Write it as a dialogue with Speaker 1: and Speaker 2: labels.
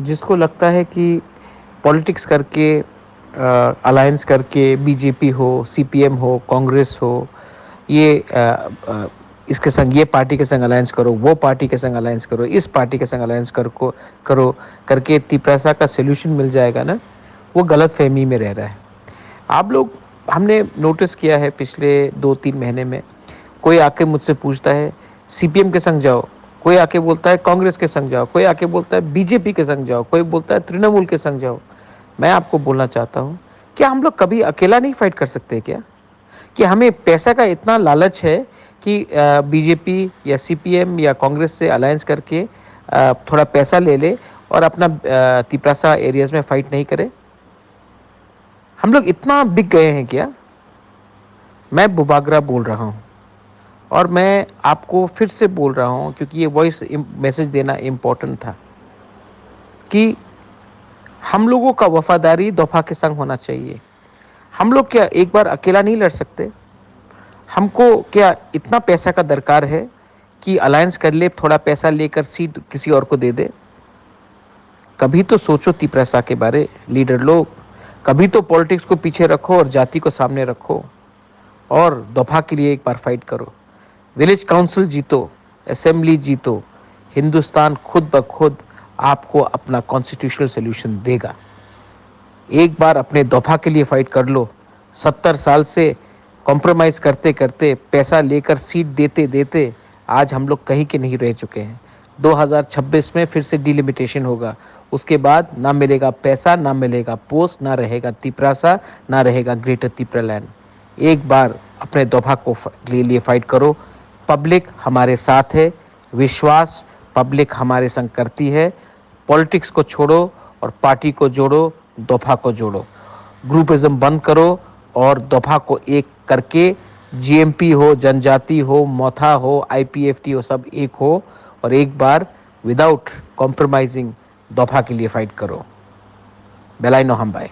Speaker 1: जिसको लगता है कि पॉलिटिक्स करके अलायंस करके बीजेपी हो, सीपीएम हो, कांग्रेस हो, ये इसके संग ये पार्टी के संग अलायंस करो, वो पार्टी के संग अलायंस करो, इस पार्टी के संग अलायंस करो करके तिपरासा का सोल्यूशन मिल जाएगा ना, वो गलत फहमी में रह रहा है। आप लोग, हमने नोटिस किया है पिछले 2-3 महीने में, कोई आके मुझसे पूछता है सीपीएम के संग जाओ, कोई आके बोलता है कांग्रेस के संग जाओ, कोई आके बोलता है बीजेपी के संग जाओ, कोई बोलता है तृणमूल के संग जाओ। मैं आपको बोलना चाहता हूँ, क्या हम लोग कभी अकेला नहीं फाइट कर सकते क्या? कि हमें पैसा का इतना लालच है कि बीजेपी या सीपीएम या कांग्रेस से अलायंस करके थोड़ा पैसा ले ले और अपना तिपरासा एरियाज में फाइट नहीं करे? हम लोग इतना बिक गए हैं क्या? मैं बुबागरा बोल रहा हूँ और मैं आपको फिर से बोल रहा हूँ क्योंकि ये वॉइस मैसेज देना इम्पोर्टेंट था कि हम लोगों का वफादारी दफा के संग होना चाहिए। हम लोग क्या एक बार अकेला नहीं लड़ सकते? हमको क्या इतना पैसा का दरकार है कि अलायंस कर ले, थोड़ा पैसा लेकर सीट किसी और को दे दे? कभी तो सोचो तिपरासा के बारे, लीडर लोग। कभी तो पॉलिटिक्स को पीछे रखो और जाति को सामने रखो और दफा के लिए एक बार फाइट करो। विलेज काउंसिल जीतो, असेंबली जीतो, हिंदुस्तान खुद ब खुद आपको अपना कॉन्स्टिट्यूशनल सोल्यूशन देगा। एक बार अपने दफा के लिए फाइट कर लो। 70 साल से कॉम्प्रोमाइज़ करते करते, पैसा लेकर सीट देते देते आज हम लोग कहीं के नहीं रह चुके हैं। 2026 में फिर से डिलिमिटेशन होगा। उसके बाद ना मिलेगा पैसा, ना मिलेगा पोस्ट, ना रहेगा तिपरासा, ना रहेगा ग्रेटर तिपरालैंड। एक बार अपने दफा को लिए फाइट करो। पब्लिक हमारे साथ है, विश्वास पब्लिक हमारे संग करती है। पॉलिटिक्स को छोड़ो और पार्टी को जोड़ो, दफा को जोड़ो। ग्रुपिज्म बंद करो और दफा को एक करके जीएमपी हो, जनजाति हो, मोथा हो, आईपीएफटी हो, सब एक हो और एक बार विदाउट कॉम्प्रोमाइजिंग दफा के लिए फाइट करो। बेलाइनो हम बाय।